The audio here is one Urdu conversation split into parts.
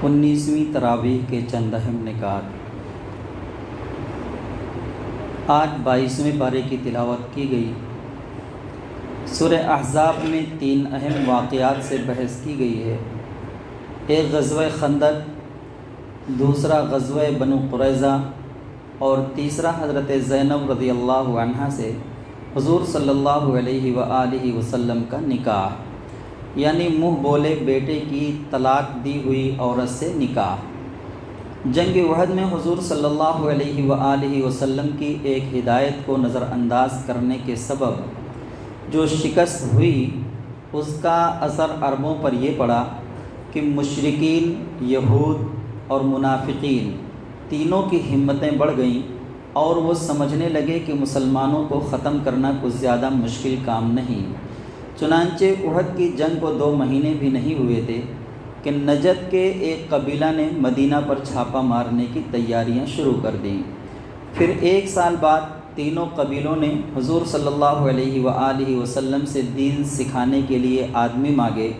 انیسویں تراویح کے چند اہم نکات۔ آج 22ویں پارے کی تلاوت کی گئی۔ سورہ احزاب میں 3 اہم واقعات سے بحث کی گئی ہے۔ ایک غزوہ خندق، دوسرا غزوہ بنو قریظہ، اور تیسرا حضرت زینب رضی اللہ عنہا سے حضور صلی اللہ علیہ وآلہ وسلم کا نکاح، یعنی منہ بولے بیٹے کی طلاق دی ہوئی عورت سے نکاح۔ جنگ احد میں حضور صلی اللہ علیہ وآلہ وسلم کی ایک ہدایت کو نظر انداز کرنے کے سبب جو شکست ہوئی، اس کا اثر عربوں پر یہ پڑا کہ مشرکین، یہود اور منافقین تینوں کی ہمتیں بڑھ گئیں اور وہ سمجھنے لگے کہ مسلمانوں کو ختم کرنا کچھ زیادہ مشکل کام نہیں۔ چنانچہ احد کی جنگ کو 2 مہینے بھی نہیں ہوئے تھے کہ نجد کے ایک قبیلہ نے مدینہ پر چھاپا مارنے کی تیاریاں شروع کر دیں۔ پھر 1 سال بعد تینوں قبیلوں نے حضور صلی اللہ علیہ وآلہ وسلم سے دین سکھانے کے لیے آدمی مانگے۔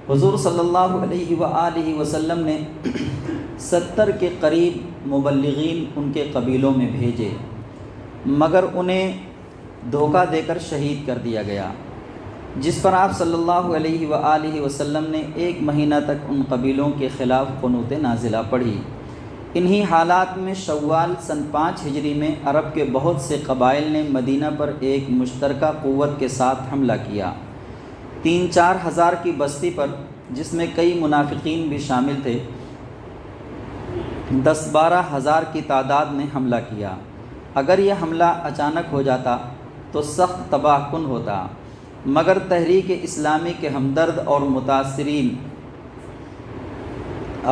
حضور صلی اللہ علیہ وآلہ وسلم نے 70 کے قریب مبلغین ان کے قبیلوں میں بھیجے، مگر انہیں دھوکہ دے کر شہید کر دیا گیا، جس پر آپ صلی اللہ علیہ وآلہ وسلم نے 1 مہینہ تک ان قبیلوں کے خلاف قنوت نازلہ پڑھی۔ انہی حالات میں شوال سن 5 ہجری میں عرب کے بہت سے قبائل نے مدینہ پر ایک مشترکہ قوت کے ساتھ حملہ کیا۔ 3-4 ہزار کی بستی پر، جس میں کئی منافقین بھی شامل تھے، 10-12 ہزار کی تعداد نے حملہ کیا۔ اگر یہ حملہ اچانک ہو جاتا تو سخت تباہ کن ہوتا، مگر تحریک اسلامی کے ہمدرد اور متاثرین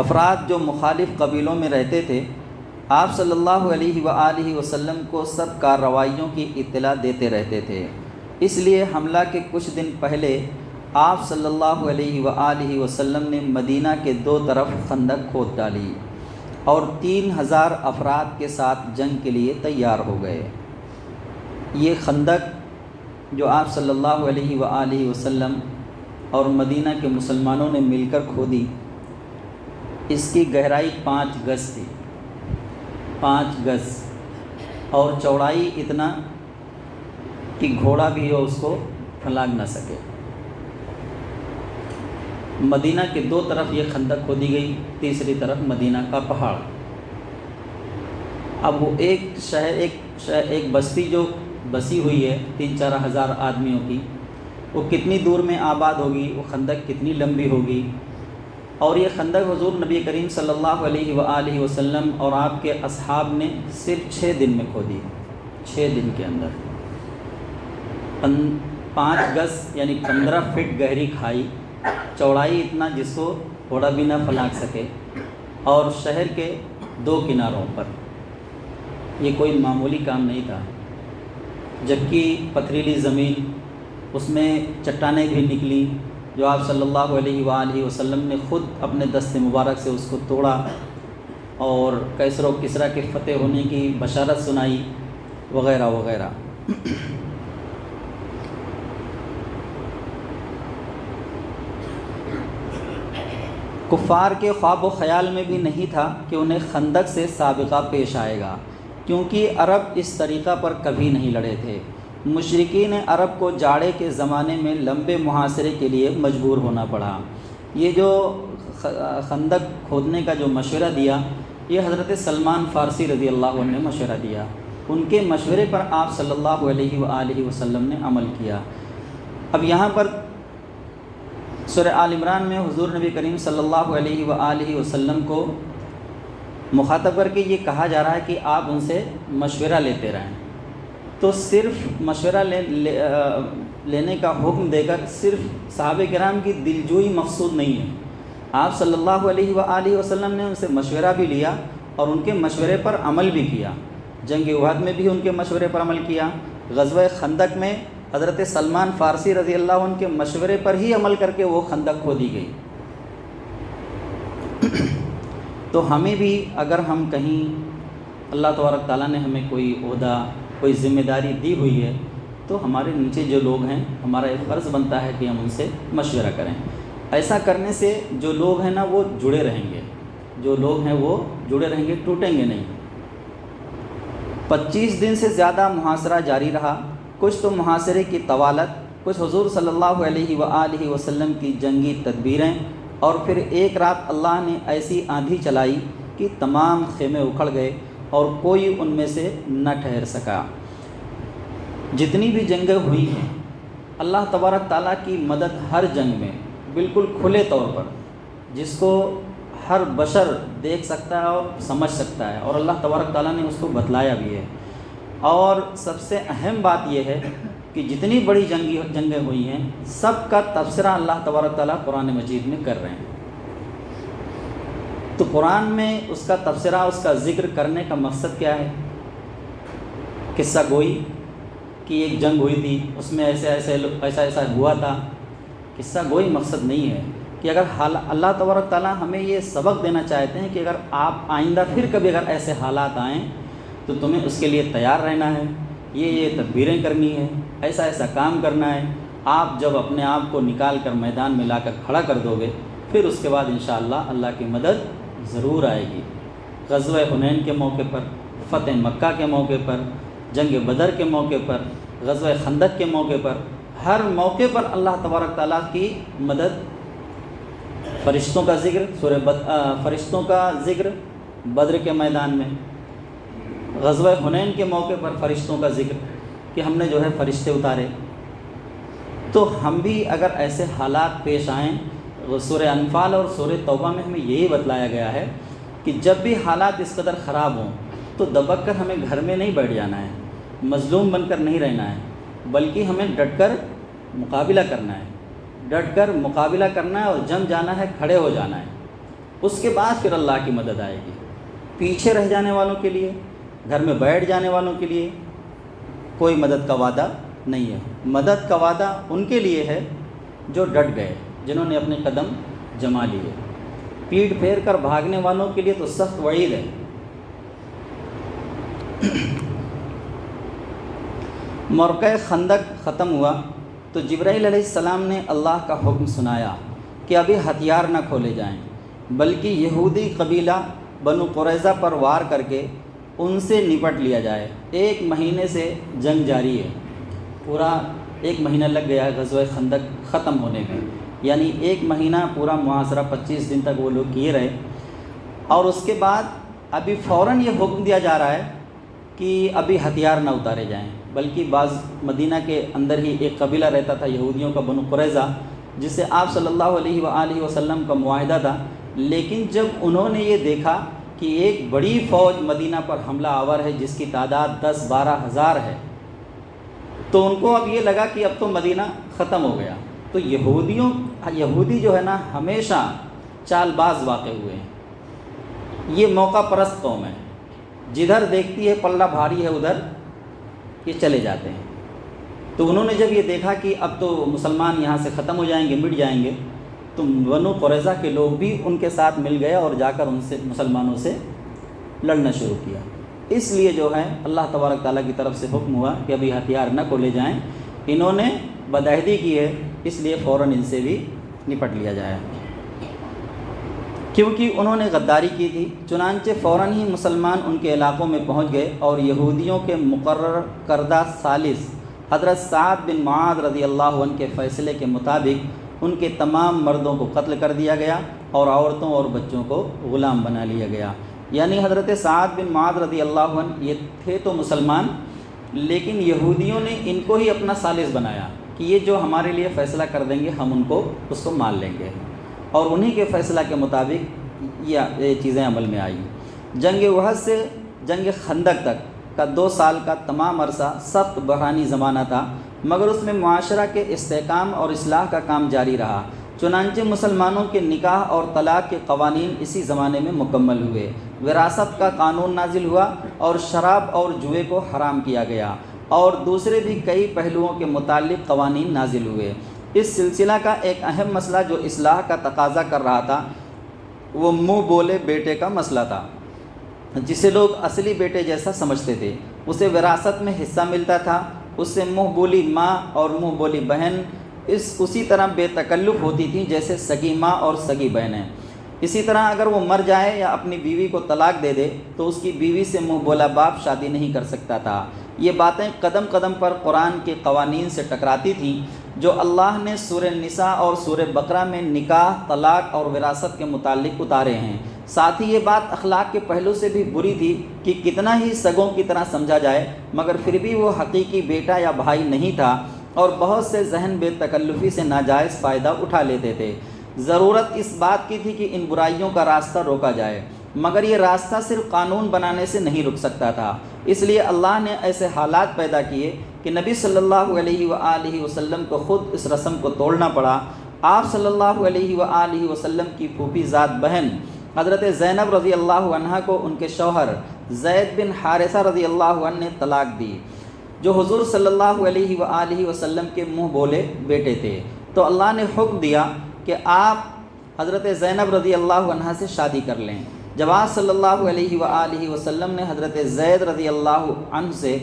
افراد جو مخالف قبیلوں میں رہتے تھے، آپ صلی اللہ علیہ وآلہ وسلم کو سب کارروائیوں کی اطلاع دیتے رہتے تھے۔ اس لیے حملہ کے کچھ دن پہلے آپ صلی اللہ علیہ وآلہ وسلم نے مدینہ کے 2 طرف خندق کھود ڈالی اور 3000 افراد کے ساتھ جنگ کے لیے تیار ہو گئے۔ یہ خندق جو آپ صلی اللہ علیہ وآلہ وسلم اور مدینہ کے مسلمانوں نے مل کر کھودی، اس کی گہرائی 5 گز تھی، 5 گز، اور چوڑائی اتنا کہ گھوڑا بھی ہو اس کو پھلانگ نہ سکے۔ مدینہ کے 2 طرف یہ خندق کھودی گئی، تیسری طرف مدینہ کا پہاڑ۔ اب وہ ایک بستی جو بسی ہوئی ہے 3-4 ہزار آدمیوں کی، وہ کتنی دور میں آباد ہوگی، وہ خندق کتنی لمبی ہوگی۔ اور یہ خندق حضور نبی کریم صلی اللہ علیہ وآلہ وسلم اور آپ کے اصحاب نے صرف 6 دن میں کھودی، 6 دن کے اندر۔ 5 گز یعنی 15 فٹ گہری کھائی، چوڑائی اتنا جس کو گھوڑا بھی نہ پھلانگ سکے، اور شہر کے 2 کناروں پر۔ یہ کوئی معمولی کام نہیں تھا، جبکہ پتھریلی زمین، اس میں چٹانیں بھی نکلیں جو آپ صلی اللہ علیہ وآلہ وسلم نے خود اپنے دست مبارک سے اس کو توڑا اور کیسر و کسریٰ کے فتح ہونے کی بشارت سنائی، وغیرہ وغیرہ۔ کفار کے خواب و خیال میں بھی نہیں تھا کہ انہیں خندق سے سابقہ پیش آئے گا، کیونکہ عرب اس طریقہ پر کبھی نہیں لڑے تھے۔ مشرکین عرب کو جاڑے کے زمانے میں لمبے محاصرے کے لیے مجبور ہونا پڑا۔ یہ جو خندق کھودنے کا جو مشورہ دیا، یہ حضرت سلمان فارسی رضی اللہ عنہ نے مشورہ دیا۔ ان کے مشورے پر آپ صلی اللہ علیہ وآلہ وسلم نے عمل کیا۔ اب یہاں پر سورہ آل عمران میں حضور نبی کریم صلی اللہ علیہ وآلہ وسلم کو مخاطب کر کے یہ کہا جا رہا ہے کہ آپ ان سے مشورہ لیتے رہیں۔ تو صرف مشورہ لینے کا حکم دے کر صرف صحابہ کرام کی دلجوئی مقصود نہیں ہے۔ آپ صلی اللہ علیہ وآلہ وسلم نے ان سے مشورہ بھی لیا اور ان کے مشورے پر عمل بھی کیا۔ جنگ احد میں بھی ان کے مشورے پر عمل کیا۔ غزوہ خندق میں حضرت سلمان فارسی رضی اللہ عنہ کے مشورے پر ہی عمل کر کے وہ خندق کھودی گئی۔ تو ہمیں بھی اگر ہم کہیں اللہ تبارک تعالیٰ نے ہمیں کوئی عہدہ، کوئی ذمہ داری دی ہوئی ہے، تو ہمارے نیچے جو لوگ ہیں ہمارا ایک فرض بنتا ہے کہ ہم ان سے مشورہ کریں۔ ایسا کرنے سے جو لوگ ہیں نا وہ جڑے رہیں گے، جو لوگ ہیں وہ جڑے رہیں گے، ٹوٹیں گے نہیں۔ 25 دن سے زیادہ محاصرہ جاری رہا، کچھ تو محاصرے کی طوالت، کچھ حضور صلی اللہ علیہ وآلہ وسلم کی جنگی تدبیریں، اور پھر ایک رات اللہ نے ایسی آندھی چلائی کہ تمام خیمے اکھڑ گئے اور کوئی ان میں سے نہ ٹھہر سکا۔ جتنی بھی جنگیں ہوئی ہیں اللہ تبارک تعالیٰ کی مدد ہر جنگ میں بالکل کھلے طور پر، جس کو ہر بشر دیکھ سکتا ہے اور سمجھ سکتا ہے، اور اللہ تبارک تعالیٰ نے اس کو بتلایا بھی ہے۔ اور سب سے اہم بات یہ ہے کہ جتنی بڑی جنگیں ہوئی ہیں سب کا تبصرہ اللہ تبارک تعالیٰ قرآن مجید میں کر رہے ہیں۔ تو قرآن میں اس کا تبصرہ، اس کا ذکر کرنے کا مقصد کیا ہے؟ قصہ گوئی کہ ایک جنگ ہوئی تھی، اس میں ایسا ہوا تھا، قصہ گوئی مقصد نہیں ہے۔ کہ اگر اللہ تبارک تعالیٰ ہمیں یہ سبق دینا چاہتے ہیں کہ اگر آپ آئندہ پھر کبھی اگر ایسے حالات آئیں تو تمہیں اس کے لیے تیار رہنا ہے، یہ تدبیریں کرنی ہے، ایسا کام کرنا ہے۔ آپ جب اپنے آپ کو نکال کر میدان میں لا کر کھڑا کر دو گے، پھر اس کے بعد انشاءاللہ اللہ کی مدد ضرور آئے گی۔ غزوہ حنین کے موقع پر، فتح مکہ کے موقع پر، جنگ بدر کے موقع پر، غزوہ خندق کے موقع پر، ہر موقع پر اللہ تبارک تعالیٰ کی مدد، فرشتوں کا ذکر، فرشتوں کا ذکر بدر کے میدان میں، غزوہ حنین کے موقع پر فرشتوں کا ذکر کہ ہم نے جو ہے فرشتے اتارے۔ تو ہم بھی اگر ایسے حالات پیش آئیں، سورہ انفال اور سورہ توبہ میں ہمیں یہی بتلایا گیا ہے کہ جب بھی حالات اس قدر خراب ہوں تو دبک کر ہمیں گھر میں نہیں بیٹھ جانا ہے، مظلوم بن کر نہیں رہنا ہے، بلکہ ہمیں ڈٹ کر مقابلہ کرنا ہے، ڈٹ کر مقابلہ کرنا ہے اور جم جانا ہے، کھڑے ہو جانا ہے۔ اس کے بعد پھر اللہ کی مدد آئے گی۔ پیچھے رہ جانے والوں کے لیے، گھر میں بیٹھ جانے والوں کے لیے کوئی مدد کا وعدہ نہیں ہے۔ مدد کا وعدہ ان کے لیے ہے جو ڈٹ گئے، جنہوں نے اپنے قدم جما لیے۔ پیٹھ پھیر کر بھاگنے والوں کے لیے تو سخت وعید ہے۔ موقع خندق ختم ہوا تو جبرائیل علیہ السلام نے اللہ کا حکم سنایا کہ ابھی ہتھیار نہ کھولے جائیں، بلکہ یہودی قبیلہ بنو قریظہ پر وار کر کے ان سے نپٹ لیا جائے۔ 1 مہینے سے جنگ جاری ہے، پورا 1 مہینہ لگ گیا ہے غزوہ خندق ختم ہونے میں، یعنی 1 مہینہ پورا محاصرہ 25 دن تک وہ لوگ کیے رہے۔ اور اس کے بعد ابھی فوراً یہ حکم دیا جا رہا ہے کہ ابھی ہتھیار نہ اتارے جائیں، بلکہ بعض مدینہ کے اندر ہی ایک قبیلہ رہتا تھا یہودیوں کا، بنو قریظہ، جس سے آپ صلی اللہ علیہ وآلہ وسلم کا معاہدہ تھا۔ لیکن جب انہوں نے یہ دیکھا کہ ایک بڑی فوج مدینہ پر حملہ آور ہے جس کی تعداد 10-12 ہزار ہے، تو ان کو اب یہ لگا کہ اب تو مدینہ ختم ہو گیا۔ تو یہودی جو ہے نا ہمیشہ چال باز واقع ہوئے ہیں۔ یہ موقع پرست قوم ہے، جدھر دیکھتی ہے پلڑا بھاری ہے ادھر یہ چلے جاتے ہیں۔ تو انہوں نے جب یہ دیکھا کہ اب تو مسلمان یہاں سے ختم ہو جائیں گے، مٹ جائیں گے، تو بنو قریظہ کے لوگ بھی ان کے ساتھ مل گئے اور جا کر ان سے مسلمانوں سے لڑنا شروع کیا۔ اس لیے جو ہے اللہ تبارک تعالیٰ کی طرف سے حکم ہوا کہ ابھی ہتھیار نہ کھولے جائیں۔ انہوں نے بدعہدی کی ہے، اس لیے فوراً ان سے بھی نپٹ لیا جائے، کیونکہ انہوں نے غداری کی تھی۔ چنانچہ فوراً ہی مسلمان ان کے علاقوں میں پہنچ گئے اور یہودیوں کے مقرر کردہ ثالث حضرت سعد بن معاذ رضی اللہ عنہ کے فیصلے کے مطابق ان کے تمام مردوں کو قتل کر دیا گیا اور عورتوں اور بچوں کو غلام بنا لیا گیا۔ یعنی حضرت سعد بن معاذ رضی اللہ عنہ یہ تھے تو مسلمان، لیکن یہودیوں نے ان کو ہی اپنا ثالث بنایا کہ یہ جو ہمارے لیے فیصلہ کر دیں گے ہم ان کو اس کو مان لیں گے، اور انہی کے فیصلہ کے مطابق یہ چیزیں عمل میں آئیں۔ جنگ احد سے جنگ خندق تک کا 2 سال کا تمام عرصہ سخت بحرانی زمانہ تھا، مگر اس میں معاشرہ کے استحکام اور اصلاح کا کام جاری رہا۔ چنانچہ مسلمانوں کے نکاح اور طلاق کے قوانین اسی زمانے میں مکمل ہوئے، وراثت کا قانون نازل ہوا اور شراب اور جوئے کو حرام کیا گیا، اور دوسرے بھی کئی پہلوؤں کے متعلق قوانین نازل ہوئے۔ اس سلسلہ کا ایک اہم مسئلہ جو اصلاح کا تقاضا کر رہا تھا وہ منہ بولے بیٹے کا مسئلہ تھا، جسے لوگ اصلی بیٹے جیسا سمجھتے تھے۔ اسے وراثت میں حصہ ملتا تھا اس سے منہ بولی ماں اور منہ بولی بہن اسی طرح بے تکلف ہوتی تھیں جیسے سگی ماں اور سگی بہنیں۔ اسی طرح اگر وہ مر جائے یا اپنی بیوی کو طلاق دے دے تو اس کی بیوی سے منہ بولا باپ شادی نہیں کر سکتا تھا۔ یہ باتیں قدم قدم پر قرآن کے قوانین سے ٹکراتی تھیں جو اللہ نے سورہ نساء اور سورہ بقرہ میں نکاح، طلاق اور وراثت کے متعلق اتارے ہیں۔ ساتھ ہی یہ بات اخلاق کے پہلو سے بھی بری تھی کہ کتنا ہی سگوں کی طرح سمجھا جائے مگر پھر بھی وہ حقیقی بیٹا یا بھائی نہیں تھا، اور بہت سے ذہن بے تکلفی سے ناجائز فائدہ اٹھا لیتے تھے۔ ضرورت اس بات کی تھی کہ ان برائیوں کا راستہ روکا جائے، مگر یہ راستہ صرف قانون بنانے سے نہیں رک سکتا تھا۔ اس لیے اللہ نے ایسے حالات پیدا کیے کہ نبی صلی اللہ علیہ وآلہ وسلم کو خود اس رسم کو توڑنا پڑا۔ آپ صلی اللہ علیہ وآلہ وسلم کی پھوپھی ذات بہن حضرت زینب رضی اللہ عنہا کو ان کے شوہر زید بن حارثہ رضی اللہ عنہ نے طلاق دی، جو حضور صلی اللہ علیہ وآلہ وسلم کے منہ بولے بیٹے تھے۔ تو اللہ نے حکم دیا کہ آپ حضرت زینب رضی اللہ عنہا سے شادی کر لیں۔ جب آپ صلی اللہ علیہ وآلہ وسلم نے حضرت زید رضی اللہ عنہ سے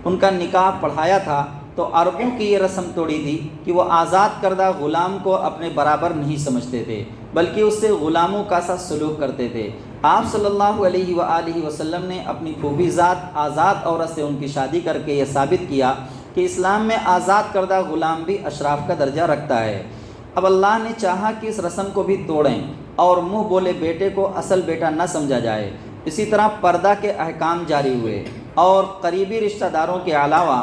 ان کا نکاح پڑھایا تھا تو عربوں کی یہ رسم توڑی تھی کہ وہ آزاد کردہ غلام کو اپنے برابر نہیں سمجھتے تھے بلکہ اس سے غلاموں کا سا سلوک کرتے تھے۔ آپ صلی اللہ علیہ وآلہ وسلم نے اپنی پھوپھی ذات آزاد عورت سے ان کی شادی کر کے یہ ثابت کیا کہ اسلام میں آزاد کردہ غلام بھی اشراف کا درجہ رکھتا ہے۔ اب اللہ نے چاہا کہ اس رسم کو بھی توڑیں اور منہ بولے بیٹے کو اصل بیٹا نہ سمجھا جائے۔ اسی طرح پردہ کے احکام جاری ہوئے اور قریبی رشتہ داروں کے علاوہ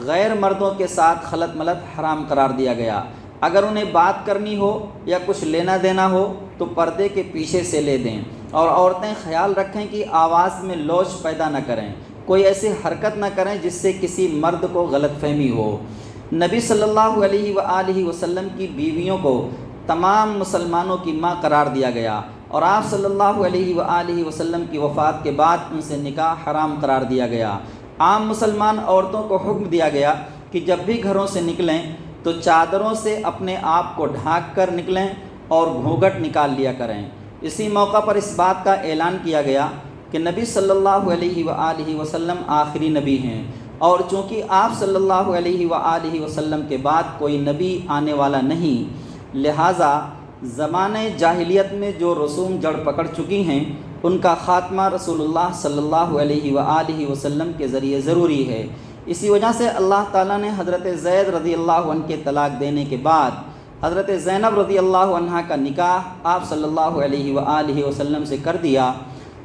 غیر مردوں کے ساتھ خلط ملط حرام قرار دیا گیا۔ اگر انہیں بات کرنی ہو یا کچھ لینا دینا ہو تو پردے کے پیچھے سے لے دیں، اور عورتیں خیال رکھیں کہ آواز میں لوچ پیدا نہ کریں، کوئی ایسی حرکت نہ کریں جس سے کسی مرد کو غلط فہمی ہو۔ نبی صلی اللہ علیہ وآلہ وسلم کی بیویوں کو تمام مسلمانوں کی ماں قرار دیا گیا، اور آپ صلی اللہ علیہ وآلہ وسلم کی وفات کے بعد ان سے نکاح حرام قرار دیا گیا۔ عام مسلمان عورتوں کو حکم دیا گیا کہ جب بھی گھروں سے نکلیں تو چادروں سے اپنے آپ کو ڈھانک کر نکلیں اور گھونگھٹ نکال لیا کریں۔ اسی موقع پر اس بات کا اعلان کیا گیا کہ نبی صلی اللہ علیہ وآلہ وسلم آخری نبی ہیں، اور چونکہ آپ صلی اللہ علیہ وآلہ وسلم کے بعد کوئی نبی آنے والا نہیں، لہٰذا زمانۂ جاہلیت میں جو رسوم جڑ پکڑ چکی ہیں ان کا خاتمہ رسول اللہ صلی اللہ علیہ وآلہ وسلم کے ذریعے ضروری ہے۔ اسی وجہ سے اللہ تعالیٰ نے حضرت زید رضی اللہ عنہ کے طلاق دینے کے بعد حضرت زینب رضی اللہ عنہا کا نکاح آپ صلی اللہ علیہ وآلہ وسلم سے کر دیا۔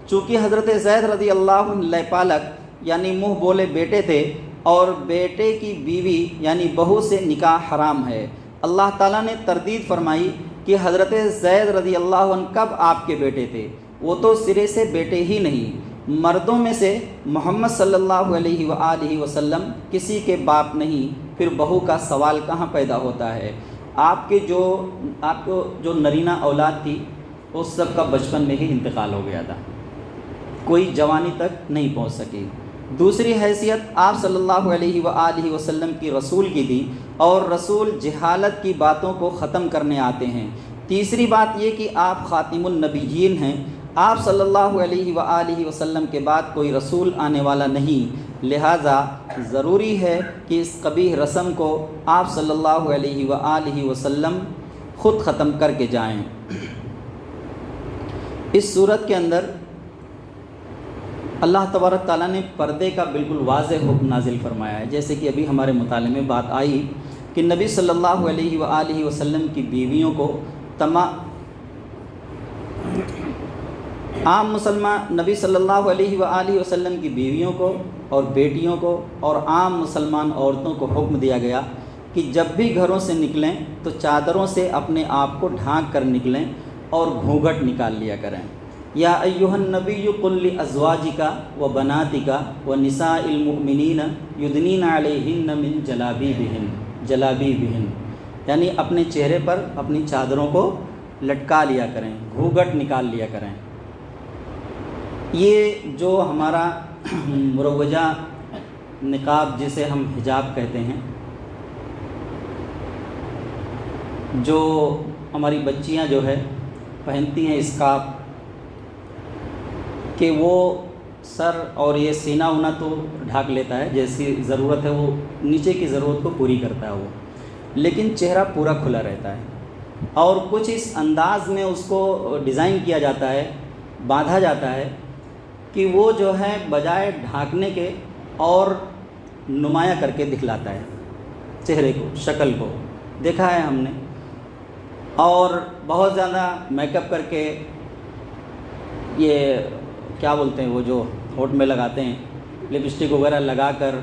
چونکہ حضرت زید رضی اللہ عنہ لے پالک یعنی منہ بولے بیٹے تھے اور بیٹے کی بیوی یعنی بہو سے نکاح حرام ہے، اللہ تعالیٰ نے تردید فرمائی کہ حضرت زید رضی اللہ عنہ کب آپ کے بیٹے تھے، وہ تو سرے سے بیٹے ہی نہیں۔ مردوں میں سے محمد صلی اللہ علیہ وآلہ وسلم کسی کے باپ نہیں، پھر بہو کا سوال کہاں پیدا ہوتا ہے؟ آپ کو جو نرینہ اولاد تھی اس سب کا بچپن میں ہی انتقال ہو گیا تھا، کوئی جوانی تک نہیں پہنچ سکی۔ دوسری حیثیت آپ صلی اللہ علیہ وآلہ وسلم کی رسول کی تھی، اور رسول جہالت کی باتوں کو ختم کرنے آتے ہیں۔ تیسری بات یہ کہ آپ خاتم النبیین ہیں، آپ صلی اللہ علیہ وآلہ وسلم کے بعد کوئی رسول آنے والا نہیں، لہٰذا ضروری ہے کہ اس قبیح رسم کو آپ صلی اللہ علیہ وآلہ وسلم خود ختم کر کے جائیں۔ اس صورت کے اندر اللہ تبارک تعالیٰ نے پردے کا بالکل واضح حکم نازل فرمایا ہے، جیسے کہ ابھی ہمارے مطالعے میں بات آئی کہ نبی صلی اللہ علیہ وآلہ وسلم کی بیویوں کو عام مسلمان نبی صلی اللہ علیہ وآلہ وسلم کی بیویوں کو اور بیٹیوں کو اور عام مسلمان عورتوں کو حکم دیا گیا کہ جب بھی گھروں سے نکلیں تو چادروں سے اپنے آپ کو ڈھانک کر نکلیں اور گھونگھٹ نکال لیا کریں۔ یا ایھا النبی قل لازواجک و بناتک و نساء المؤمنین یدنین علیہن من جلابیبہن، یعنی اپنے چہرے پر اپنی چادروں کو لٹکا لیا کریں، گھونگھٹ نکال لیا کریں۔ یہ جو ہمارا مروجہ نقاب جسے ہم حجاب کہتے ہیں، جو ہماری بچیاں جو ہے پہنتی ہیں اسکارف، کہ وہ سر اور یہ سینہ ہونا تو ڈھانک لیتا ہے، جیسی ضرورت ہے وہ نیچے کی ضرورت کو پوری کرتا ہے وہ، لیکن چہرہ پورا کھلا رہتا ہے، اور کچھ اس انداز میں اس کو ڈیزائن کیا جاتا ہے، باندھا جاتا ہے کہ وہ جو ہے بجائے ڈھانکنے کے اور نمایاں کر کے دکھلاتا ہے چہرے کو، شکل کو، دیکھا ہے ہم نے۔ اور بہت زیادہ میک اپ کر کے، یہ کیا بولتے ہیں وہ جو ہونٹ میں لگاتے ہیں، لپسٹک وغیرہ لگا کر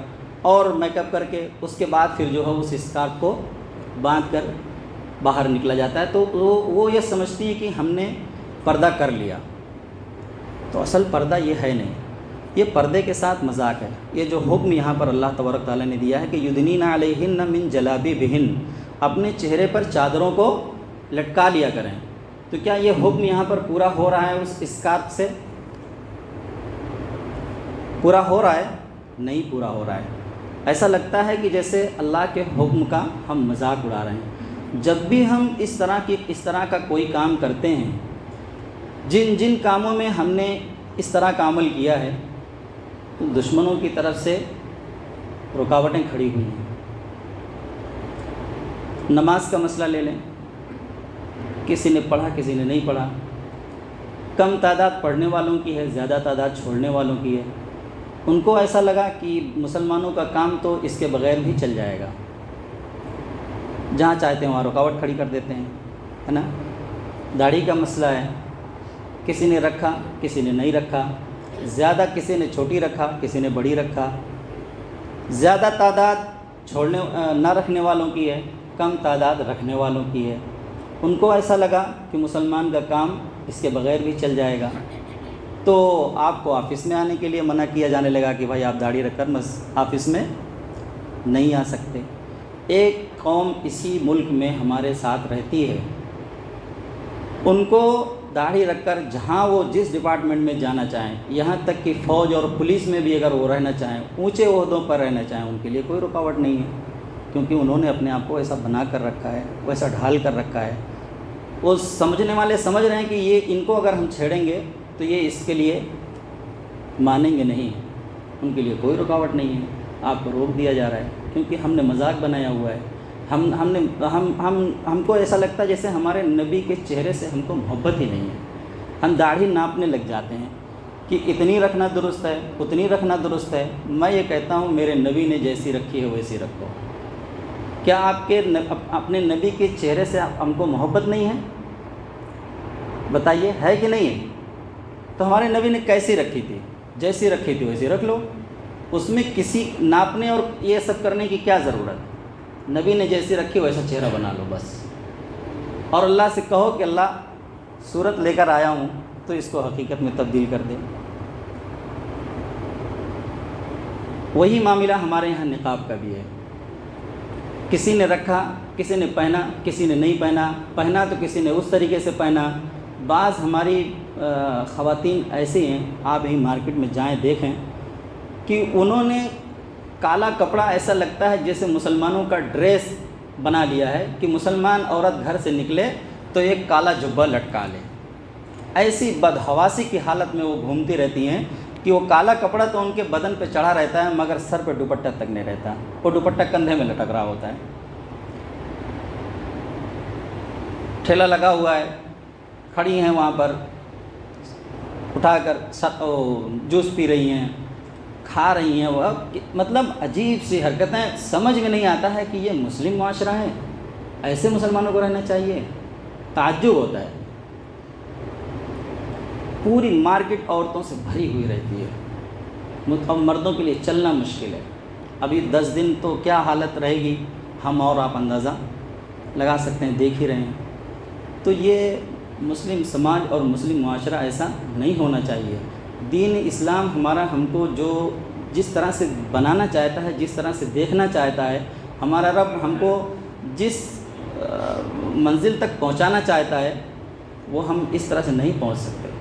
اور میک اپ کر کے، اس کے بعد پھر جو ہے اس اسکارف کو باندھ کر باہر نکلا جاتا ہے، تو وہ یہ سمجھتی ہے کہ ہم نے پردہ کر لیا، تو اصل پردہ یہ ہے نہیں، یہ پردے کے ساتھ مذاق ہے۔ یہ جو حکم یہاں پر اللہ تبارک تعالیٰ نے دیا ہے کہ یدنین علیہن من جلابیبہن، اپنے چہرے پر چادروں کو لٹکا لیا کریں، تو کیا یہ حکم یہاں پر پورا ہو رہا ہے اس اسکارف سے؟ پورا ہو رہا ہے؟ نہیں پورا ہو رہا ہے۔ ایسا لگتا ہے کہ جیسے اللہ کے حکم کا ہم مذاق اڑا رہے ہیں۔ جب بھی ہم اس طرح کا کوئی کام کرتے ہیں، جن کاموں میں ہم نے اس طرح کا عمل کیا ہے، تو دشمنوں کی طرف سے رکاوٹیں کھڑی ہوئی ہیں۔ نماز کا مسئلہ لے لیں، کسی نے پڑھا کسی نے نہیں پڑھا، کم تعداد پڑھنے والوں کی ہے، زیادہ تعداد چھوڑنے والوں کی ہے۔ ان کو ایسا لگا کہ مسلمانوں کا کام تو اس کے بغیر بھی چل جائے گا، جہاں چاہتے ہیں وہاں رکاوٹ کھڑی کر دیتے ہیں، ہے نا۔ داڑھی کا مسئلہ ہے، کسی نے رکھا کسی نے نہیں رکھا، زیادہ کسی نے چھوٹی رکھا کسی نے بڑی رکھا، زیادہ تعداد نہ رکھنے والوں کی ہے، کم تعداد رکھنے والوں کی ہے۔ ان کو ایسا لگا کہ مسلمان کا کام اس کے بغیر بھی چل جائے گا، تو آپ کو آفس میں آنے کے لیے منع کیا جانے لگا کہ بھائی آپ داڑھی رکھ کر آفس میں نہیں آ سکتے۔ ایک قوم اسی ملک میں ہمارے ساتھ رہتی ہے، ان کو داڑھی رکھ کر جہاں وہ جس ڈپارٹمنٹ میں جانا چاہیں، یہاں تک کہ فوج اور پولیس میں بھی اگر وہ رہنا چاہیں، اونچے عہدوں پر رہنا چاہیں، ان کے لیے کوئی رکاوٹ نہیں ہے، کیونکہ انہوں نے اپنے آپ کو ایسا بنا کر رکھا ہے، ویسا ڈھال کر رکھا ہے۔ وہ سمجھنے والے سمجھ رہے ہیں کہ یہ ان کو اگر ہم چھیڑیں گے تو یہ اس کے لیے مانیں گے نہیں، ان کے لیے کوئی رکاوٹ نہیں ہے، آپ کو روک دیا جا رہا ہے، کیونکہ ہم نے مذاق بنایا ہوا ہے۔ ہم کو ایسا لگتا ہے جیسے ہمارے نبی کے چہرے سے ہم کو محبت ہی نہیں ہے۔ ہم داڑھی ناپنے لگ جاتے ہیں کہ اتنی رکھنا درست ہے، اتنی رکھنا درست ہے۔ میں یہ کہتا ہوں میرے نبی نے جیسی رکھی ہے ویسی رکھو۔ کیا آپ کے اپنے نبی کے چہرے سے ہم کو محبت نہیں ہے؟ بتائیے، ہے کہ نہیں ہے؟ تو ہمارے نبی نے کیسی رکھی تھی؟ جیسی رکھی تھی ویسی رکھ لو، اس میں کسی ناپنے اور یہ سب کرنے کی کیا ضرورت؟ نبی نے جیسی رکھی ویسا چہرہ بنا لو بس، اور اللہ سے کہو کہ اللہ صورت لے کر آیا ہوں تو اس کو حقیقت میں تبدیل کر دے۔ وہی معاملہ ہمارے یہاں نقاب کا بھی ہے، کسی نے رکھا کسی نے پہنا کسی نے نہیں پہنا تو کسی نے اس طریقے سے پہنا۔ بعض ہماری خواتین ایسی ہیں، آپ ہی مارکیٹ میں جائیں دیکھیں کہ انہوں نے کالا کپڑا ایسا لگتا ہے جیسے مسلمانوں کا ڈریس بنا لیا ہے کہ مسلمان عورت گھر سے نکلے تو ایک کالا جبہ لٹکا لے۔ ایسی بدحواسی کی حالت میں وہ گھومتی رہتی ہیں کہ وہ کالا کپڑا تو ان کے بدن پہ چڑھا رہتا ہے مگر سر پہ دوپٹہ تک نہیں رہتا، وہ دوپٹہ کندھے میں لٹک رہا ہوتا ہے۔ ٹھیلا لگا ہوا ہے، کھڑی ہیں وہاں پر، اٹھا کر جوس پی رہی ہیں، کھا رہی ہیں، وہ مطلب عجیب سی حرکتیں۔ سمجھ میں نہیں آتا ہے کہ یہ مسلم معاشرہ ہے، ایسے مسلمانوں کو رہنا چاہیے؟ تعجب ہوتا ہے۔ پوری مارکیٹ عورتوں سے بھری ہوئی رہتی ہے، اب مردوں کے لیے چلنا مشکل ہے۔ ابھی 10 دن تو کیا حالت رہے گی ہم اور آپ اندازہ لگا سکتے ہیں، دیکھ ہی رہے ہیں۔ تو یہ مسلم سماج اور مسلم معاشرہ ایسا نہیں ہونا چاہیے۔ دین اسلام ہمارا ہم کو جس طرح سے بنانا چاہتا ہے، جس طرح سے دیکھنا چاہتا ہے، ہمارا رب ہم کو جس منزل تک پہنچانا چاہتا ہے وہ ہم اس طرح سے نہیں پہنچ سکتے۔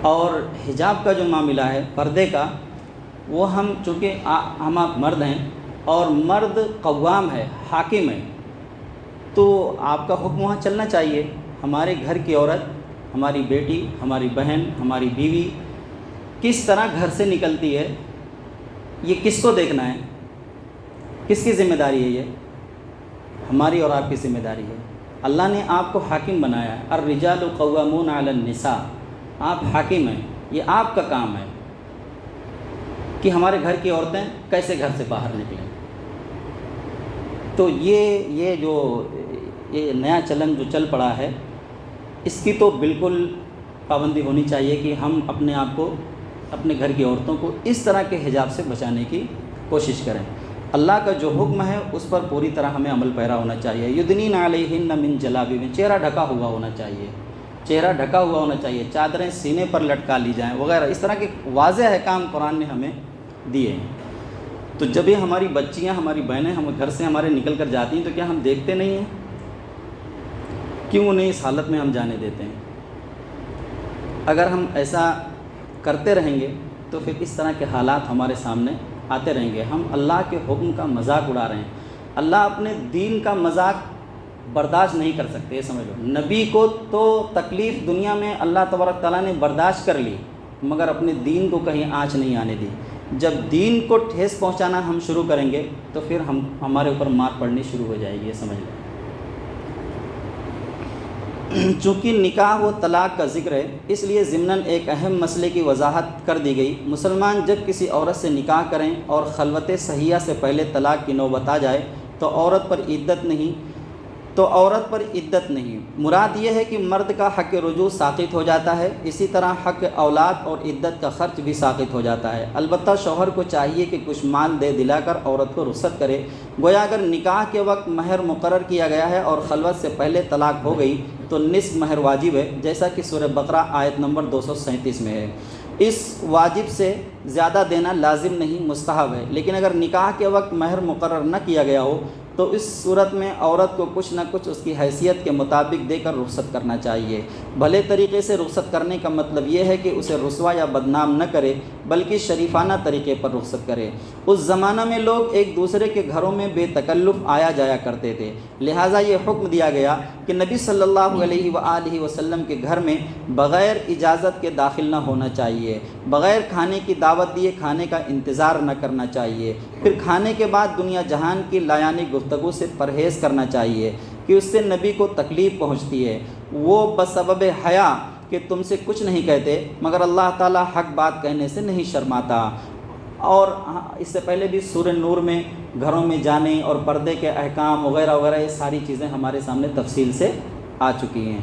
اور حجاب کا جو معاملہ ہے، پردے کا، وہ ہم چونکہ ہم آپ مرد ہیں اور مرد قوام ہے، حاکم ہے، تو آپ کا حکم وہاں چلنا چاہیے۔ ہمارے گھر کی عورت ہماری بیٹی، ہماری بہن، ہماری بیوی کس طرح گھر سے نکلتی ہے، یہ کس کو دیکھنا ہے؟ کس کی ذمہ داری ہے؟ یہ ہماری اور آپ کی ذمہ داری ہے۔ اللہ نے آپ کو حاکم بنایا ہے، الرجال قوامون علی النساء، آپ حاکم ہیں، یہ آپ کا کام ہے کہ ہمارے گھر کی عورتیں کیسے گھر سے باہر نکلیں۔ تو یہ جو یہ نیا چلن جو چل پڑا ہے، اس کی تو بالکل پابندی ہونی چاہیے کہ ہم اپنے آپ کو، اپنے گھر کی عورتوں کو اس طرح کے حجاب سے بچانے کی کوشش کریں۔ اللہ کا جو حکم ہے اس پر پوری طرح ہمیں عمل پیرا ہونا چاہیے۔ یدنین علیہن من جلابیبہن، چہرہ ڈھکا ہوا ہونا چاہیے، چہرہ ڈھکا ہوا ہونا چاہیے، چادریں سینے پر لٹکا لی جائیں وغیرہ، اس طرح کے واضح احکام قرآن نے ہمیں دیے ہیں۔ تو جب یہ ہماری بچیاں، ہماری بہنیں ہم گھر سے ہمارے نکل کر جاتی ہیں تو کیا ہم دیکھتے نہیں ہیں؟ کیوں انہیں اس حالت میں ہم جانے دیتے ہیں؟ اگر ہم ایسا کرتے رہیں گے تو پھر اس طرح کے حالات ہمارے سامنے آتے رہیں گے۔ ہم اللہ کے حکم کا مذاق اڑا رہے ہیں۔ اللہ اپنے دین کا مذاق برداشت نہیں کر سکتے، یہ سمجھ لو۔ نبی کو تو تکلیف دنیا میں اللہ تبارک تعالیٰ نے برداشت کر لی، مگر اپنے دین کو کہیں آنچ نہیں آنے دی۔ جب دین کو ٹھیس پہنچانا ہم شروع کریں گے تو پھر ہمارے اوپر مار پڑنی شروع ہو جائے گی، یہ سمجھ لو۔ چونکہ نکاح و طلاق کا ذکر ہے، اس لیے ضمناً ایک اہم مسئلے کی وضاحت کر دی گئی۔ مسلمان جب کسی عورت سے نکاح کریں اور خلوت صحیحہ سے پہلے طلاق کی نوبت آ جائے تو عورت پر عدت نہیں، مراد یہ ہے کہ مرد کا حق رجوع ساقط ہو جاتا ہے، اسی طرح حق اولاد اور عدت کا خرچ بھی ساقط ہو جاتا ہے۔ البتہ شوہر کو چاہیے کہ کچھ مال دے دلا کر عورت کو رخصت کرے۔ گویا اگر نکاح کے وقت مہر مقرر کیا گیا ہے اور خلوت سے پہلے طلاق ہو گئی تو نصف مہر واجب ہے، جیسا کہ سورہ بقرہ آیت نمبر 237 میں ہے۔ اس واجب سے زیادہ دینا لازم نہیں، مستحب ہے، لیکن اگر نکاح کے وقت مہر مقرر نہ کیا گیا ہو تو اس صورت میں عورت کو کچھ نہ کچھ اس کی حیثیت کے مطابق دے کر رخصت کرنا چاہیے۔ بھلے طریقے سے رخصت کرنے کا مطلب یہ ہے کہ اسے رسوا یا بدنام نہ کرے، بلکہ شریفانہ طریقے پر رخصت کرے۔ اس زمانہ میں لوگ ایک دوسرے کے گھروں میں بے تکلف آیا جایا کرتے تھے، لہٰذا یہ حکم دیا گیا کہ نبی صلی اللہ علیہ وآلہ وسلم کے گھر میں بغیر اجازت کے داخل نہ ہونا چاہیے، بغیر کھانے کی دعوت دیے کھانے کا انتظار نہ کرنا چاہیے، پھر کھانے کے بعد دنیا جہان کی لایانی گفتگو سے پرہیز کرنا چاہیے کہ اس سے نبی کو تکلیف پہنچتی ہے۔ وہ بسبب حیا کہ تم سے کچھ نہیں کہتے، مگر اللہ تعالیٰ حق بات کہنے سے نہیں شرماتا۔ اور اس سے پہلے بھی سورہ نور میں گھروں میں جانے اور پردے کے احکام وغیرہ وغیرہ، یہ ساری چیزیں ہمارے سامنے تفصیل سے آ چکی ہیں۔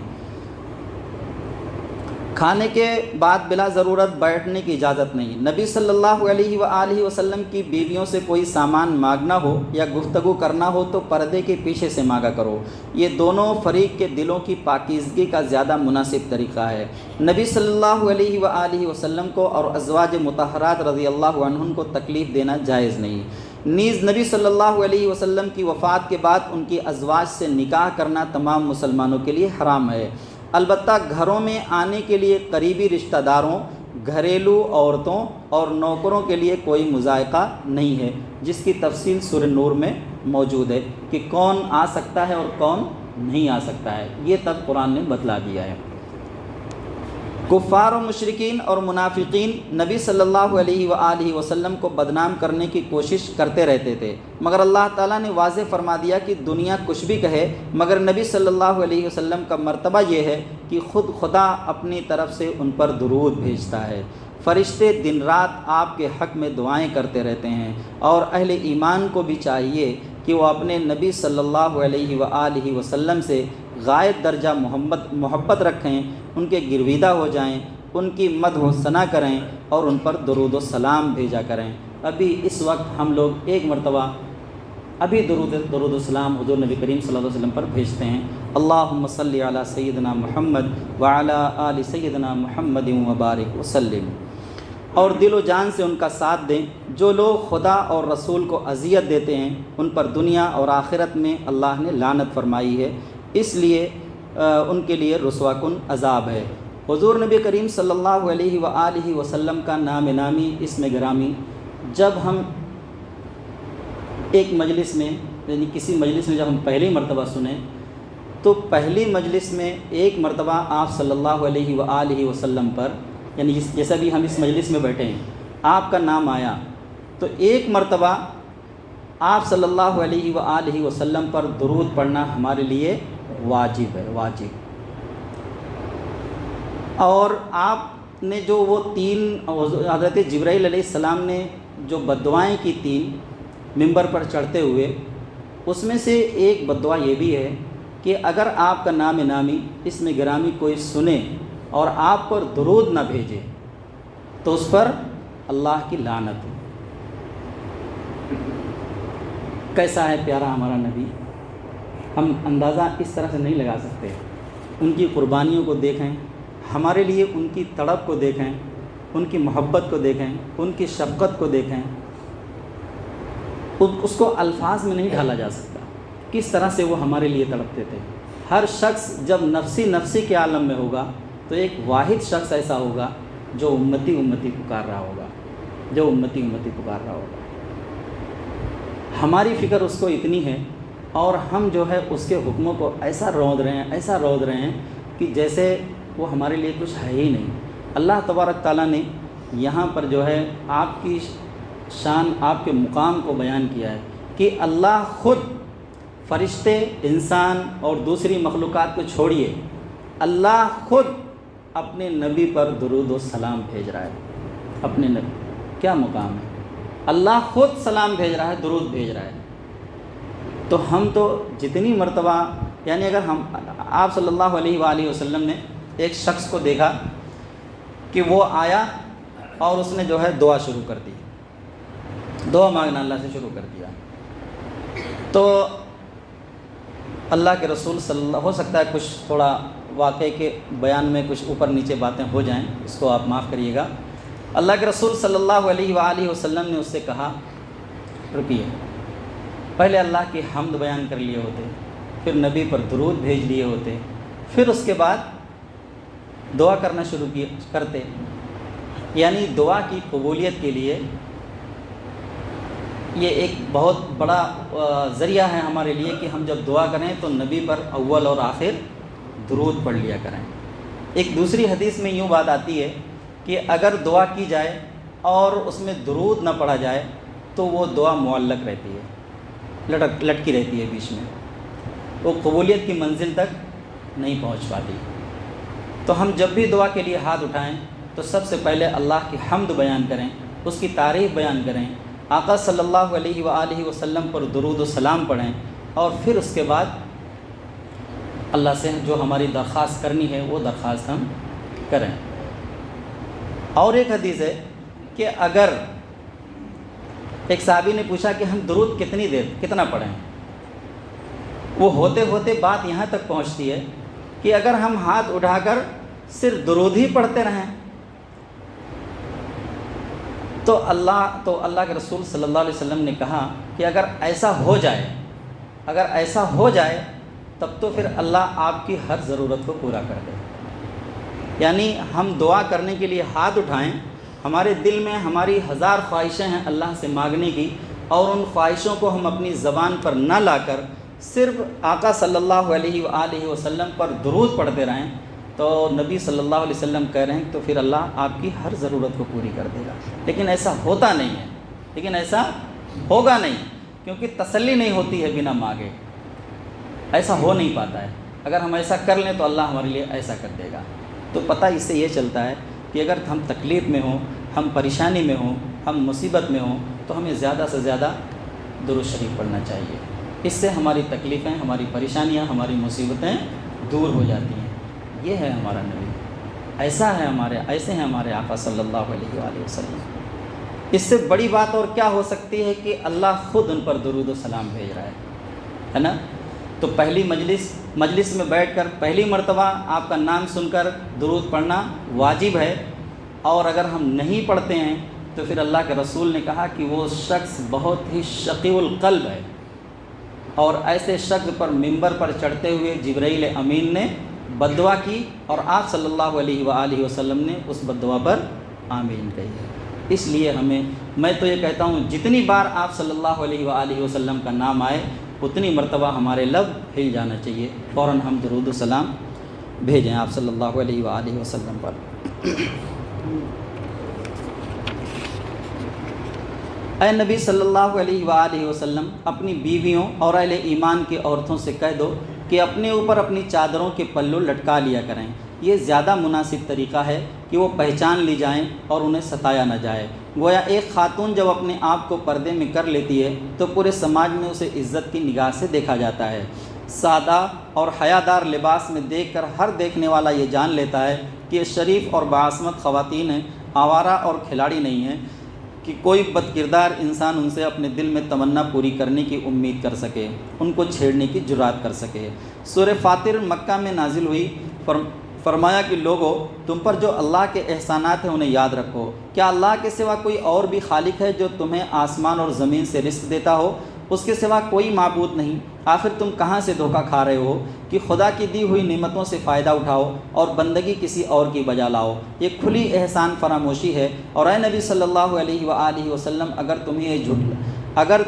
کھانے کے بعد بلا ضرورت بیٹھنے کی اجازت نہیں۔ نبی صلی اللہ علیہ وآلہ وسلم کی بیویوں سے کوئی سامان مانگنا ہو یا گفتگو کرنا ہو تو پردے کے پیچھے سے مانگا کرو، یہ دونوں فریق کے دلوں کی پاکیزگی کا زیادہ مناسب طریقہ ہے۔ نبی صلی اللہ علیہ وآلہ وسلم کو اور ازواج مطہرات رضی اللہ عنہن کو تکلیف دینا جائز نہیں۔ نیز نبی صلی اللہ علیہ وسلم کی وفات کے بعد ان کی ازواج سے نکاح کرنا تمام مسلمانوں کے لیے حرام ہے۔ البتہ گھروں میں آنے کے لیے قریبی رشتہ داروں، گھریلو عورتوں اور نوکروں کے لیے کوئی مضائقہ نہیں ہے، جس کی تفصیل سورہ نور میں موجود ہے کہ کون آ سکتا ہے اور کون نہیں آ سکتا ہے، یہ تک قرآن نے بتلا دیا ہے۔ کفار و مشرکین اور منافقین نبی صلی اللہ علیہ وآلہ وسلم کو بدنام کرنے کی کوشش کرتے رہتے تھے، مگر اللہ تعالیٰ نے واضح فرما دیا کہ دنیا کچھ بھی کہے، مگر نبی صلی اللہ علیہ وسلم کا مرتبہ یہ ہے کہ خود خدا اپنی طرف سے ان پر درود بھیجتا ہے۔ فرشتے دن رات آپ کے حق میں دعائیں کرتے رہتے ہیں، اور اہل ایمان کو بھی چاہیے کہ وہ اپنے نبی صلی اللہ علیہ وآلہ وسلم سے غائب درجہ محبت رکھیں، ان کے گرویدہ ہو جائیں، ان کی مدح و ثنا کریں اور ان پر درود و سلام بھیجا کریں۔ ابھی اس وقت ہم لوگ ایک مرتبہ ابھی درود و سلام حضور نبی کریم صلی اللہ علیہ وسلم پر بھیجتے ہیں۔ اللہم صلی علی سیدنا محمد وعلی آل سیدنا محمد وبارک وسلم، اور دل و جان سے ان کا ساتھ دیں۔ جو لوگ خدا اور رسول کو اذیت دیتے ہیں ان پر دنیا اور آخرت میں اللہ نے لعنت فرمائی ہے، اس لیے ان کے لیے رسوا کن عذاب ہے۔ حضور نبی کریم صلی اللہ علیہ وآلہ وسلم کا نام نامی، اسم گرامی، جب ہم ایک مجلس میں، یعنی کسی مجلس میں جب ہم پہلی مرتبہ سنیں تو پہلی مجلس میں ایک مرتبہ آپ صلی اللہ علیہ وآلہ وسلم پر، یعنی جیسا بھی ہم اس مجلس میں بیٹھے ہیں، آپ کا نام آیا تو ایک مرتبہ آپ صلی اللہ علیہ وآلہ وسلم پر درود پڑھنا ہمارے لیے واجب ہے، واجب۔ اور آپ نے جو وہ تین حضرت جبرائیل علیہ السلام نے جو بددعائیں کی تین ممبر پر چڑھتے ہوئے، اس میں سے ایک بددعا یہ بھی ہے کہ اگر آپ کا نام نامی اس میں گرامی کوئی سنے اور آپ پر درود نہ بھیجے تو اس پر اللہ کی لعنت ہو۔ کیسا ہے پیارا ہمارا نبی، ہم اندازہ اس طرح سے نہیں لگا سکتے۔ ان کی قربانیوں کو دیکھیں، ہمارے لیے ان کی تڑپ کو دیکھیں، ان کی محبت کو دیکھیں، ان کی شفقت کو دیکھیں، اس کو الفاظ میں نہیں ڈھالا جا سکتا کس طرح سے وہ ہمارے لیے تڑپتے تھے۔ ہر شخص جب نفسی کے عالم میں ہوگا تو ایک واحد شخص ایسا ہوگا جو امتی امتی پکار رہا ہوگا، جو امتی امتی پکار رہا ہوگا۔ ہماری فکر اس کو اتنی ہے اور ہم جو ہے اس کے حکموں کو ایسا رود رہے ہیں کہ جیسے وہ ہمارے لیے کچھ ہے ہی نہیں۔ اللہ تبارک تعالیٰ نے یہاں پر جو ہے آپ کی شان، آپ کے مقام کو بیان کیا ہے کہ اللہ خود فرشتے، انسان اور دوسری مخلوقات کو چھوڑیے، اللہ خود اپنے نبی پر درود و سلام بھیج رہا ہے۔ اپنے نبی، کیا مقام ہے، اللہ خود سلام بھیج رہا ہے، درود بھیج رہا ہے۔ تو ہم تو جتنی مرتبہ، یعنی اگر ہم آپ صلی اللہ علیہ وآلہ وسلم نے ایک شخص کو دیکھا کہ وہ آیا اور اس نے جو ہے دعا شروع کر دی، دعا مانگنا اللہ سے شروع کر دیا، تو اللہ کے رسول صلی اللہ، ہو سکتا ہے کچھ تھوڑا واقعے کے بیان میں کچھ اوپر نیچے باتیں ہو جائیں، اس کو آپ معاف کریے گا۔ اللہ کے رسول صلی اللہ علیہ وآلہ وسلم نے اس سے کہا رکیے، پہلے اللہ کی حمد بیان کر لیے ہوتے، پھر نبی پر درود بھیج لیے ہوتے، پھر اس کے بعد دعا کرنا شروع کرتے۔ یعنی دعا کی قبولیت کے لیے یہ ایک بہت بڑا ذریعہ ہے ہمارے لیے کہ ہم جب دعا کریں تو نبی پر اول اور آخر درود پڑھ لیا کریں۔ ایک دوسری حدیث میں یوں بات آتی ہے کہ اگر دعا کی جائے اور اس میں درود نہ پڑھا جائے تو وہ دعا معلق رہتی ہے، لٹکی رہتی ہے بیچ میں، وہ قبولیت کی منزل تک نہیں پہنچ پاتی۔ تو ہم جب بھی دعا کے لیے ہاتھ اٹھائیں تو سب سے پہلے اللہ کی حمد بیان کریں، اس کی تعریف بیان کریں، آقا صلی اللہ علیہ وآلہ وسلم پر درود و سلام پڑھیں، اور پھر اس کے بعد اللہ سے جو ہماری درخواست کرنی ہے وہ درخواست ہم کریں۔ اور ایک حدیث ہے کہ اگر ایک صحابی نے پوچھا کہ ہم درود کتنا پڑھیں، وہ ہوتے ہوتے بات یہاں تک پہنچتی ہے کہ اگر ہم ہاتھ اٹھا کر صرف درود ہی پڑھتے رہیں تو اللہ کے رسول صلی اللہ علیہ وسلم نے کہا کہ اگر ایسا ہو جائے تب تو پھر اللہ آپ کی ہر ضرورت کو پورا کر دے۔ یعنی ہم دعا کرنے کے لیے ہاتھ اٹھائیں، ہمارے دل میں ہماری ہزار خواہشیں ہیں اللہ سے مانگنے کی، اور ان خواہشوں کو ہم اپنی زبان پر نہ لا کر صرف آقا صلی اللہ علیہ وآلہ وسلم پر درود پڑھتے رہیں تو نبی صلی اللہ علیہ وسلم کہہ رہے ہیں تو پھر اللہ آپ کی ہر ضرورت کو پوری کر دے گا۔ لیکن ایسا ہوتا نہیں ہے، لیکن ایسا ہوگا نہیں، کیونکہ تسلی نہیں ہوتی ہے بنا مانگے، ایسا ہو نہیں پاتا ہے۔ اگر ہم ایسا کر لیں تو اللہ ہمارے لیے ایسا کر دے گا۔ تو پتہ اس سے یہ چلتا ہے کہ اگر ہم تکلیف میں ہوں، ہم پریشانی میں ہوں، ہم مصیبت میں ہوں تو ہمیں زیادہ سے زیادہ درود شریف پڑھنا چاہیے۔ اس سے ہماری تکلیفیں، ہماری پریشانیاں، ہماری مصیبتیں دور ہو جاتی ہیں۔ یہ ہے ہمارا نبی، ایسے ہیں ہمارے آقا صلی اللہ علیہ وآلہ وسلم۔ اس سے بڑی بات اور کیا ہو سکتی ہے کہ اللہ خود ان پر درود و سلام بھیج رہا ہے نا؟ تو پہلی مجلس میں بیٹھ کر پہلی مرتبہ آپ کا نام سن کر درود پڑھنا واجب ہے، اور اگر ہم نہیں پڑھتے ہیں تو پھر اللہ کے رسول نے کہا کہ وہ شخص بہت ہی شقی القلب ہے، اور ایسے شخص پر ممبر پر چڑھتے ہوئے جبرائیل امین نے بددعا کی، اور آپ صلی اللہ علیہ وآلہ وسلم نے اس بددعا پر آمین کہی ہے۔ اس لیے میں تو یہ کہتا ہوں جتنی بار آپ صلی اللہ علیہ وآلہ وسلم کا نام آئے اتنی مرتبہ ہمارے لب ہل جانا چاہیے، فوراً ہم درود و سلام بھیجیں آپ صلی اللہ علیہ وآلہ وسلم پر۔ اے نبی صلی اللہ علیہ وآلہ وسلم، اپنی بیویوں اور اہل ایمان کی عورتوں سے کہہ دو کہ اپنے اوپر اپنی چادروں کے پلو لٹکا لیا کریں، یہ زیادہ مناسب طریقہ ہے کہ وہ پہچان لی جائیں اور انہیں ستایا نہ جائے۔ گویا ایک خاتون جب اپنے آپ کو پردے میں کر لیتی ہے تو پورے سماج میں اسے عزت کی نگاہ سے دیکھا جاتا ہے۔ سادہ اور حیادار لباس میں دیکھ کر ہر دیکھنے والا یہ جان لیتا ہے کہ یہ شریف اور باعظمت خواتین ہیں، آوارہ اور کھلاڑی نہیں ہیں کہ کوئی بد کردار انسان ان سے اپنے دل میں تمنا پوری کرنے کی امید کر سکے، ان کو چھیڑنے کی جرات کر سکے۔ سورہ فاطر مکہ میں نازل ہوئی، فرمایا کہ لوگو تم پر جو اللہ کے احسانات ہیں انہیں یاد رکھو۔ کیا اللہ کے سوا کوئی اور بھی خالق ہے جو تمہیں آسمان اور زمین سے رزق دیتا ہو؟ اس کے سوا کوئی معبود نہیں۔ آخر تم کہاں سے دھوکہ کھا رہے ہو کہ خدا کی دی ہوئی نعمتوں سے فائدہ اٹھاؤ اور بندگی کسی اور کی بجا لاؤ؟ یہ کھلی احسان فراموشی ہے۔ اور اے نبی صلی اللہ علیہ وآلہ وسلم، اگر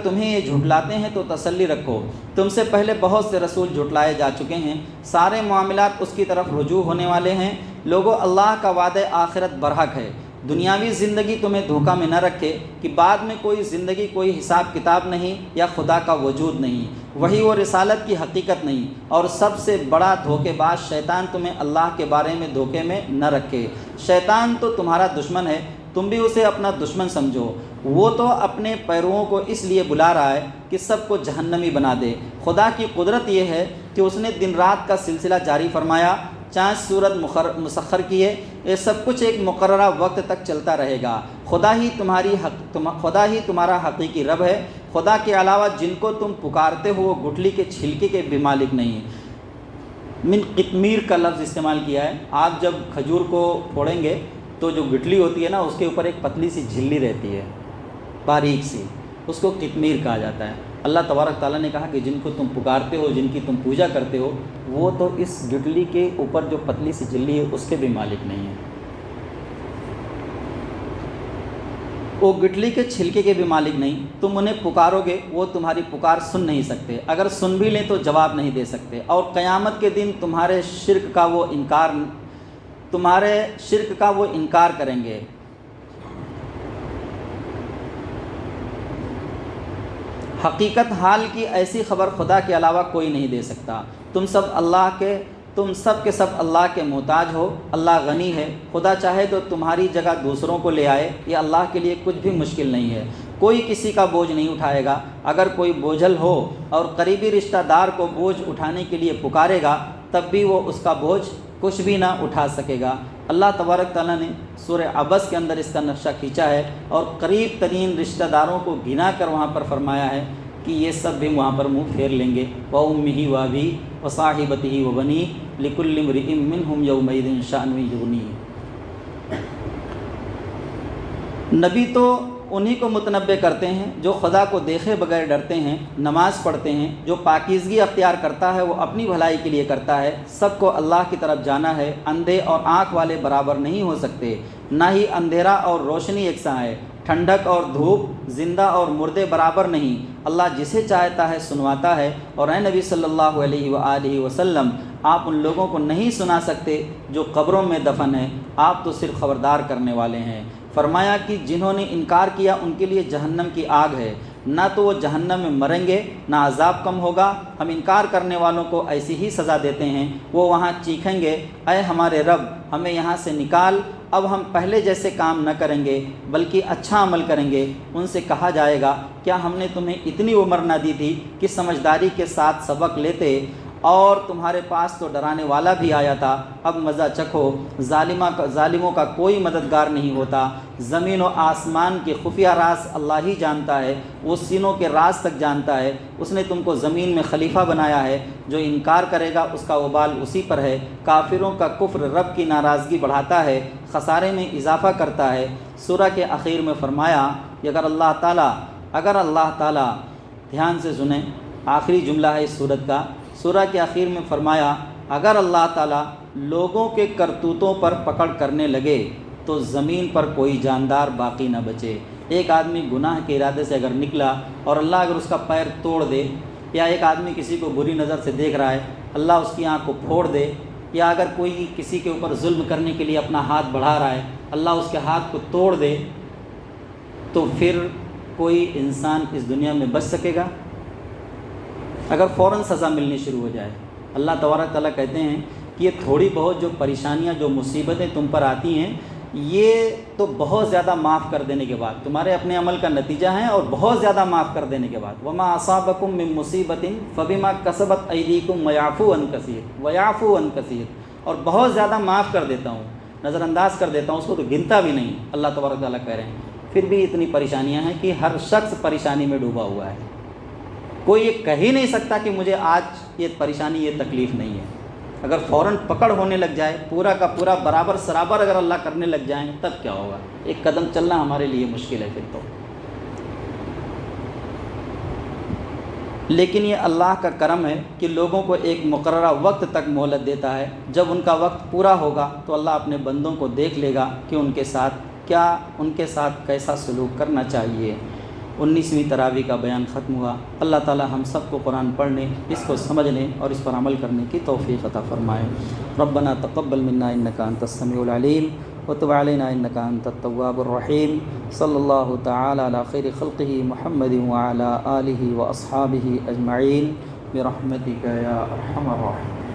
تمہیں یہ جھٹلاتے ہیں تو تسلی رکھو، تم سے پہلے بہت سے رسول جھٹلائے جا چکے ہیں، سارے معاملات اس کی طرف رجوع ہونے والے ہیں۔ لوگو اللہ کا وعدہ آخرت برحق ہے۔ دنیاوی زندگی تمہیں دھوکہ میں نہ رکھے کہ بعد میں کوئی زندگی، کوئی حساب کتاب نہیں یا خدا کا وجود نہیں، وہی وہ رسالت کی حقیقت نہیں، اور سب سے بڑا دھوکے باز شیطان تمہیں اللہ کے بارے میں دھوکے میں نہ رکھے۔ شیطان تو تمہارا دشمن ہے، تم بھی اسے اپنا دشمن سمجھو۔ وہ تو اپنے پیرووں کو اس لیے بلا رہا ہے کہ سب کو جہنمی بنا دے۔ خدا کی قدرت یہ ہے کہ اس نے دن رات کا سلسلہ جاری فرمایا، چاند سورج مسخر کیے، یہ سب کچھ ایک مقررہ وقت تک چلتا رہے گا۔ خدا ہی تمہارا حقیقی رب ہے۔ خدا کے علاوہ جن کو تم پکارتے ہو وہ گٹھلی کے چھلکے کے بھی مالک نہیں۔ من قطمیر کا لفظ استعمال کیا ہے۔ آپ جب کھجور کو پھوڑیں گے تو جو گٹھلی ہوتی ہے نا، اس کے اوپر ایک پتلی سی جھلی رہتی ہے، باریک سی، اس کو قطمیر کہا جاتا ہے۔ اللہ تبارک تعالیٰ نے کہا کہ جن کو تم پکارتے ہو، جن کی تم پوجا کرتے ہو، وہ تو اس گٹھلی کے اوپر جو پتلی سی جھلی ہے اس کے بھی مالک نہیں ہیں، وہ گٹھلی کے چھلکے کے بھی مالک نہیں۔ تم انہیں پکارو گے، وہ تمہاری پکار سن نہیں سکتے، اگر سن بھی لیں تو جواب نہیں دے سکتے، اور قیامت کے دن تمہارے شرک کا وہ انکار کریں گے۔ حقیقت حال کی ایسی خبر خدا کے علاوہ کوئی نہیں دے سکتا۔ تم سب کے سب اللہ کے محتاج ہو۔ اللہ غنی ہے، خدا چاہے تو تمہاری جگہ دوسروں کو لے آئے، یہ اللہ کے لیے کچھ بھی مشکل نہیں ہے۔ کوئی کسی کا بوجھ نہیں اٹھائے گا۔ اگر کوئی بوجھل ہو اور قریبی رشتہ دار کو بوجھ اٹھانے کے لیے پکارے گا، تب بھی وہ اس کا بوجھ کچھ بھی نہ اٹھا سکے گا۔ اللہ تبارک تعالیٰ نے سورہ عبس کے اندر اس کا نقشہ کھینچا ہے اور قریب ترین رشتہ داروں کو گنا کر وہاں پر فرمایا ہے کہ یہ سب بھی وہاں پر منہ پھیر لیں گے۔ وَأُمِّهِ وَأَبِيهِ وَصَاحِبَتِهِ وَبَنِيهِ لِكُلِّ امْرِئٍ مِّنْهُمْ يَوْمَئِذٍ شَأْنٌ يُغْنِيهِ۔ نبی تو انہی کو متنبع کرتے ہیں جو خدا کو دیکھے بغیر ڈرتے ہیں، نماز پڑھتے ہیں۔ جو پاکیزگی اختیار کرتا ہے وہ اپنی بھلائی کے لیے کرتا ہے۔ سب کو اللہ کی طرف جانا ہے۔ اندھے اور آنکھ والے برابر نہیں ہو سکتے، نہ ہی اندھیرا اور روشنی یکساں ہے۔ ٹھنڈک اور دھوپ، زندہ اور مردے برابر نہیں۔ اللہ جسے چاہتا ہے سنواتا ہے۔ اور اے نبی صلی اللہ علیہ وآلہ وسلم، آپ ان لوگوں کو نہیں سنا سکتے جو قبروں میں دفن ہیں، آپ تو صرف خبردار کرنے والے ہیں۔ فرمایا کہ جنہوں نے انکار کیا ان کے لیے جہنم کی آگ ہے، نہ تو وہ جہنم میں مریں گے نہ عذاب کم ہوگا۔ ہم انکار کرنے والوں کو ایسی ہی سزا دیتے ہیں، وہ وہاں چیخیں گے، اے ہمارے رب ہمیں یہاں سے نکال، اب ہم پہلے جیسے کام نہ کریں گے بلکہ اچھا عمل کریں گے۔ ان سے کہا جائے گا، کیا ہم نے تمہیں اتنی عمر نہ دی تھی کہ سمجھداری کے ساتھ سبق لیتے، اور تمہارے پاس تو ڈرانے والا بھی آیا تھا۔ اب مزہ چکھو، ظالموں کا کوئی مددگار نہیں ہوتا۔ زمین و آسمان کے خفیہ راز اللہ ہی جانتا ہے، وہ سینوں کے راز تک جانتا ہے۔ اس نے تم کو زمین میں خلیفہ بنایا ہے، جو انکار کرے گا اس کا وبال اسی پر ہے۔ کافروں کا کفر رب کی ناراضگی بڑھاتا ہے، خسارے میں اضافہ کرتا ہے۔ سورہ کے اخیر میں فرمایا کہ اگر اللہ تعالیٰ دھیان سے سنیں، آخری جملہ ہے اس سورت کا۔ سورہ کے آخر میں فرمایا، اگر اللہ تعالیٰ لوگوں کے کرتوتوں پر پکڑ کرنے لگے تو زمین پر کوئی جاندار باقی نہ بچے۔ ایک آدمی گناہ کے ارادے سے اگر نکلا اور اللہ اگر اس کا پیر توڑ دے یا ایک آدمی کسی کو بری نظر سے دیکھ رہا ہے، اللہ اس کی آنکھ کو پھوڑ دے، یا اگر کوئی کسی کے اوپر ظلم کرنے کے لیے اپنا ہاتھ بڑھا رہا ہے، اللہ اس کے ہاتھ کو توڑ دے، تو پھر کوئی انسان اس دنیا میں بچ سکے گا؟ اگر فوراً سزا ملنی شروع ہو جائے۔ اللہ تبارک تعالیٰ کہتے ہیں کہ یہ تھوڑی بہت جو پریشانیاں، جو مصیبتیں تم پر آتی ہیں، یہ تو بہت زیادہ معاف کر دینے کے بعد تمہارے اپنے عمل کا نتیجہ ہیں، اور بہت زیادہ معاف کر دینے کے بعد وما اصابکم من مصیبت فبما کسبت ایدیکم ویعفو عن کثیر، اور بہت زیادہ معاف کر دیتا ہوں، نظر انداز کر دیتا ہوں، اس کو تو گنتا بھی نہیں۔ اللہ تبارک تعالیٰ کہہ رہے ہیں پھر بھی اتنی پریشانیاں ہیں کہ ہر شخص پریشانی میں ڈوبا ہوا ہے، کوئی یہ کہہ ہی نہیں سکتا کہ مجھے آج یہ پریشانی، یہ تکلیف نہیں ہے۔ اگر فوراً پکڑ ہونے لگ جائے، پورا کا پورا برابر سرابر اگر اللہ کرنے لگ جائیں، تب کیا ہوگا؟ ایک قدم چلنا ہمارے لیے مشکل ہے پھر تو۔ لیکن یہ اللہ کا کرم ہے کہ لوگوں کو ایک مقررہ وقت تک مہلت دیتا ہے، جب ان کا وقت پورا ہوگا تو اللہ اپنے بندوں کو دیکھ لے گا کہ ان کے ساتھ کیسا سلوک کرنا چاہیے۔ 19ویں تراویح کا بیان ختم ہوا۔ اللہ تعالی ہم سب کو قرآن پڑھنے، اس کو سمجھنے اور اس پر عمل کرنے کی توفیق عطا فرمائے۔ ربنا تقبل منا انک انت السمیع العلیم وتب علینا انک انت التواب الرحیم۔ صلی اللہ تعالی علی خیر خلقہ محمد وعلی آلہ واصحابہ اجمعین برحمتک یا ارحم الراحمین۔